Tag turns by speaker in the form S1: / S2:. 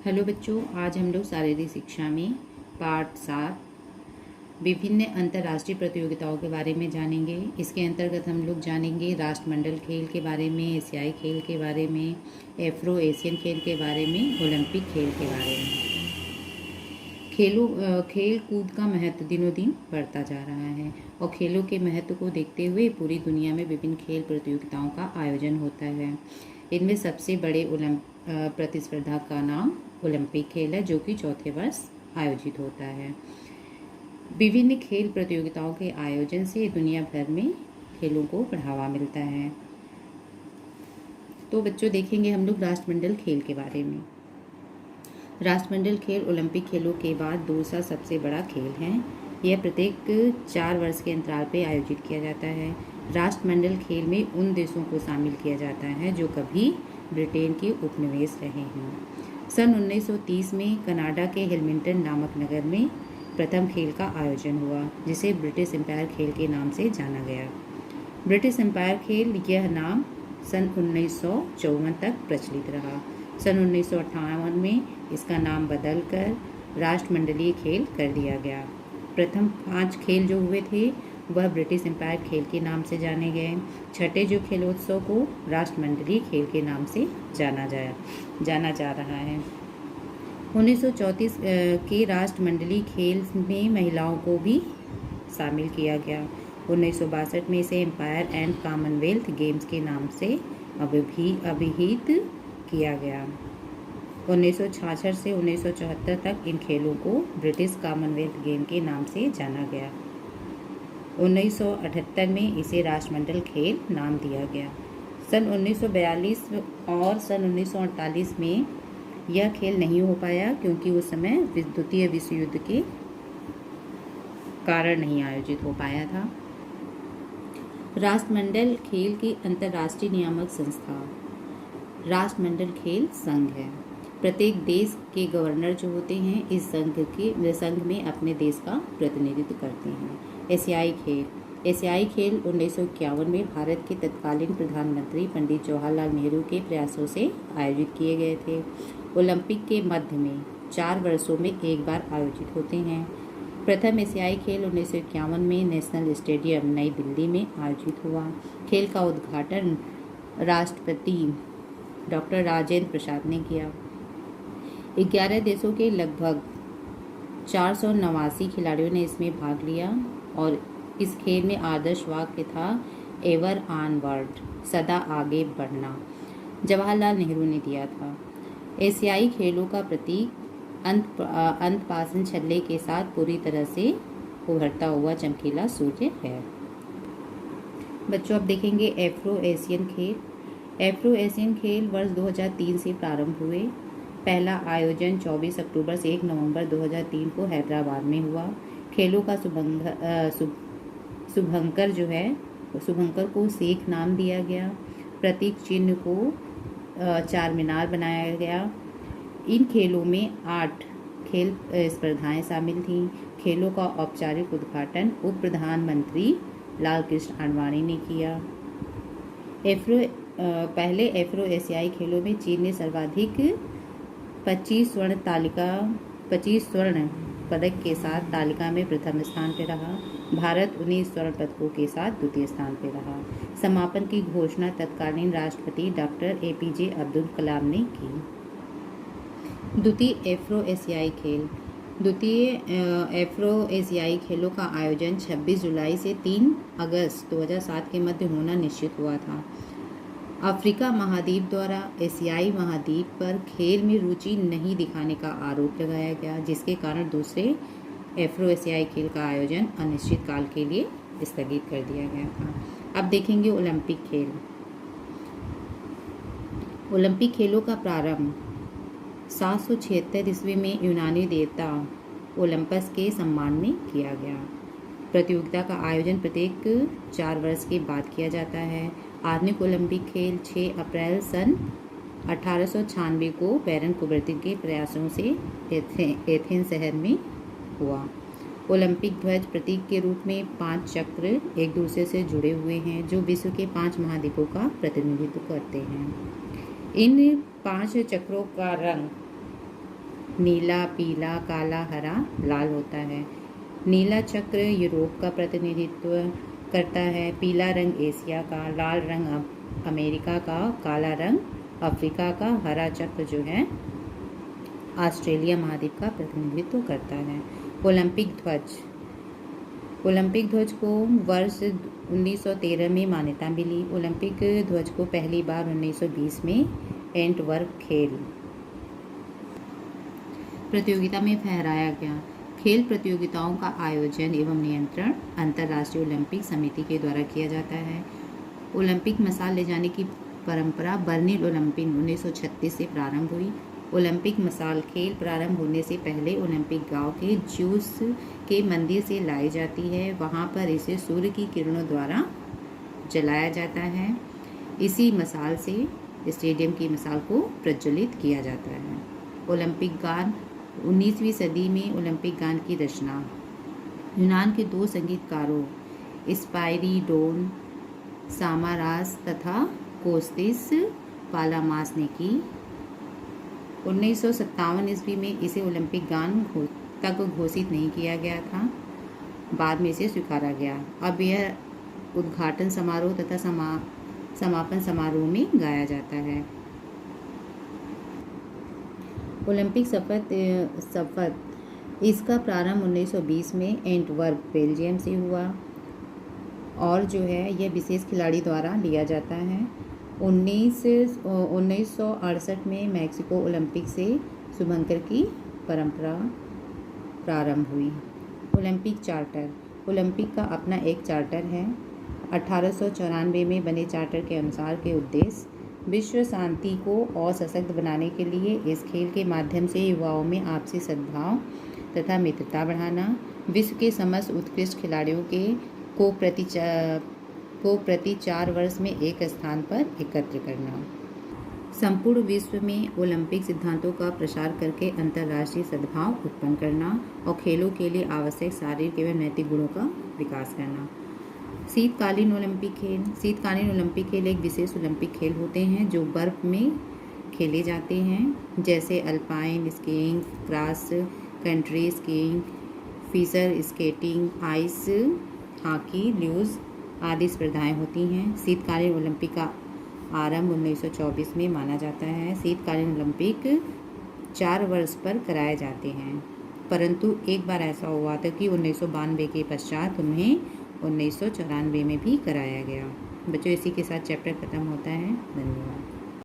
S1: Hello बच्चों, आज हम लोग शारीरिक शिक्षा में पाठ 7 विभिन्न अंतर्राष्ट्रीय प्रतियोगिताओं के बारे में जानेंगे। इसके अंतर्गत हम लोग जानेंगे राष्ट्रमंडल खेल के बारे में, एशियाई खेल के बारे में, एफ्रो एशियन खेल के बारे में, ओलंपिक खेल के बारे में। खेल कूद का महत्व दिनों दिन बढ़ता जा रहा है और खेलों के महत्व को देखते हुए पूरी दुनिया में विभिन्न खेल प्रतियोगिताओं का आयोजन होता है। इनमें सबसे बड़े प्रतिस्पर्धा का नाम ओलंपिक खेल है, जो कि चौथे वर्ष आयोजित होता है। विभिन्न खेल प्रतियोगिताओं के आयोजन से दुनिया भर में खेलों को बढ़ावा मिलता है। तो बच्चों, देखेंगे हम लोग राष्ट्रमंडल खेल के बारे में। राष्ट्रमंडल खेल ओलंपिक खेलों के बाद दूसरा सबसे बड़ा खेल है। यह प्रत्येक 4 वर्ष के अंतराल पर आयोजित किया जाता है। राष्ट्रमंडल खेल में उन देशों को शामिल किया जाता है जो कभी ब्रिटेन के उपनिवेश रहे हैं। सन 1930 में कनाडा के हेमिल्टन नामक नगर में प्रथम खेल का आयोजन हुआ, जिसे ब्रिटिश एम्पायर खेल के नाम से जाना गया। ब्रिटिश एम्पायर खेल यह नाम सन 1954 तक प्रचलित रहा। सन 1958 में इसका नाम बदलकर राष्ट्रमंडलीय खेल कर दिया गया। प्रथम 5 खेल जो हुए थे वह ब्रिटिश एम्पायर खेल के नाम से जाने गए। छठे जो खेलोत्सव को राष्ट्रमंडलीय खेल के नाम से जाना जा रहा है। 1934 के राष्ट्रमंडलीय खेल में महिलाओं को भी शामिल किया गया। 1962 में इसे एम्पायर एंड कॉमनवेल्थ गेम्स के नाम से अभिहित किया गया। 1966 से 1974 तक इन खेलों को ब्रिटिश कॉमनवेल्थ गेम के नाम से जाना गया। 1978 में इसे राष्ट्रमंडल खेल नाम दिया गया। सन 1942 और सन 1948 में यह खेल नहीं हो पाया, क्योंकि उस समय द्वितीय विश्व युद्ध के कारण नहीं आयोजित हो पाया था। राष्ट्रमंडल खेल की अंतर्राष्ट्रीय नियामक संस्था राष्ट्रमंडल खेल संघ है। प्रत्येक देश के गवर्नर जो होते हैं इस संघ में अपने देश का प्रतिनिधित्व करते हैं। एशियाई खेल 1951 में भारत के तत्कालीन प्रधानमंत्री पंडित जवाहरलाल नेहरू के प्रयासों से आयोजित किए गए थे। ओलंपिक के मध्य में 4 वर्षों में एक बार आयोजित होते हैं। प्रथम एशियाई खेल 1951 में नेशनल स्टेडियम नई दिल्ली में आयोजित हुआ। खेल का उद्घाटन राष्ट्रपति डॉक्टर राजेंद्र प्रसाद ने किया। 11 देशों के लगभग 489 खिलाड़ियों ने इसमें भाग लिया और इस खेल में आदर्श वाक्य था एवर ऑनवर्ड, सदा आगे बढ़ना, जवाहरलाल नेहरू ने दिया था। एशियाई खेलों का प्रतीक अंतपासन छल्ले के साथ पूरी तरह से उभरता हुआ चमकीला सूर्य है। बच्चों, अब देखेंगे एफ्रो एशियन खेल। एफ्रो एशियन खेल वर्ष 2003 से प्रारंभ हुए। पहला आयोजन 24 अक्टूबर से 1 नवंबर 2003 को हैदराबाद में हुआ। खेलों का शुभंकर को शेख नाम दिया गया। प्रतीक चिन्ह को 4 मीनार बनाया गया। इन खेलों में 8 खेल स्पर्धाएं शामिल थीं। खेलों का औपचारिक उद्घाटन उप प्रधानमंत्री लालकृष्ण आडवाणी ने किया। पहले एफ्रो एशियाई खेलों में चीन ने सर्वाधिक 25 स्वर्ण पदक के साथ तालिका में प्रथम स्थान पर रहा। भारत 19 स्वर्ण पदकों के साथ द्वितीय स्थान पर रहा। समापन की घोषणा तत्कालीन राष्ट्रपति डॉक्टर APJ अब्दुल कलाम ने की। द्वितीय एफ्रो एशियाई खेलों का आयोजन 26 जुलाई से 3 अगस्त 2007 के मध्य होना निश्चित हुआ था। अफ्रीका महाद्वीप द्वारा एशियाई महाद्वीप पर खेल में रुचि नहीं दिखाने का आरोप लगाया गया, जिसके कारण दूसरे एफ्रो एशियाई खेल का आयोजन अनिश्चित काल के लिए स्थगित कर दिया गया था। अब देखेंगे ओलंपिक खेल। ओलंपिक खेलों का प्रारंभ 776 ईस्वी में यूनानी देवता ओलंपस के सम्मान में किया गया। प्रतियोगिता का आयोजन प्रत्येक 4 वर्ष के बाद किया जाता है। आधुनिक ओलंपिक खेल 6 अप्रैल सन 1896 को बैरन कुबर्ती के प्रयासों से एथेंस शहर में हुआ। ओलंपिक ध्वज प्रतीक के रूप में 5 चक्र एक दूसरे से जुड़े हुए हैं, जो विश्व के 5 महाद्वीपों का प्रतिनिधित्व करते हैं। इन 5 चक्रों का रंग नीला, पीला, काला, हरा, लाल होता है। नीला चक्र यूरोप का प्रतिनिधित्व करता है, पीला रंग एशिया का, लाल रंग अमेरिका का, काला रंग अफ्रीका का, हरा चक्र जो है ऑस्ट्रेलिया महाद्वीप का प्रतिनिधित्व करता है। ओलंपिक ध्वज, ओलंपिक ध्वज को वर्ष 1913 में मान्यता मिली। ओलंपिक ध्वज को पहली बार 1920 में एंटवर्प खेल प्रतियोगिता में फहराया गया। खेल प्रतियोगिताओं का आयोजन एवं नियंत्रण अंतर्राष्ट्रीय ओलंपिक समिति के द्वारा किया जाता है। ओलंपिक मशाल ले जाने की परंपरा बर्लिन ओलंपिक 1936 से प्रारंभ हुई। ओलंपिक मशाल खेल प्रारंभ होने से पहले ओलंपिक गांव के ज्यूस के मंदिर से लाई जाती है। वहां पर इसे सूर्य की किरणों द्वारा जलाया जाता है। इसी मशाल से स्टेडियम की मशाल को प्रज्वलित किया जाता है। ओलंपिक गान, 19वीं सदी में ओलंपिक गान की रचना यूनान के 2 संगीतकारों स्पाइरिडोन सामारास तथा कोस्तिस पालामास ने की। 1957 ईस्वी में इसे ओलंपिक गान तक घोषित नहीं किया गया था, बाद में इसे स्वीकारा गया। अब यह उद्घाटन समारोह तथा समापन समारोह में गाया जाता है। ओलंपिक शपथ इसका प्रारंभ 1920 में एंटवर्प बेल्जियम से हुआ और जो है यह विशेष खिलाड़ी द्वारा लिया जाता है। 1968 में मैक्सिको ओलंपिक से शुभंकर की परंपरा प्रारंभ हुई। ओलंपिक चार्टर, ओलंपिक का अपना एक चार्टर है। 1894 में बने चार्टर के अनुसार के उद्देश्य विश्व शांति को और सशक्त बनाने के लिए इस खेल के माध्यम से युवाओं में आपसी सद्भाव तथा मित्रता बढ़ाना, विश्व के समस्त उत्कृष्ट खिलाड़ियों को प्रति 4 वर्ष में एक स्थान पर एकत्र करना, संपूर्ण विश्व में ओलंपिक सिद्धांतों का प्रसार करके अंतर्राष्ट्रीय सद्भाव उत्पन्न करना और खेलों के लिए आवश्यक शारीरिक एवं नैतिक गुणों का विकास करना। शीतकालीन ओलंपिक खेल, शीतकालीन ओलंपिक खेल एक विशेष ओलंपिक खेल होते हैं जो बर्फ में खेले जाते हैं, जैसे alpine skiing, cross country skiing, figure skating, ice hockey, luge आदि स्पर्धाएं होती हैं। शीतकालीन ओलंपिक का आरंभ 1924 में माना जाता है। शीतकालीन ओलंपिक 4 वर्ष पर कराए जाते हैं, परंतु एक बार ऐसा हुआ था कि 1992 के पश्चात उन्हें 1994 में भी कराया गया। बच्चों, इसी के साथ चैप्टर खत्म होता है। धन्यवाद।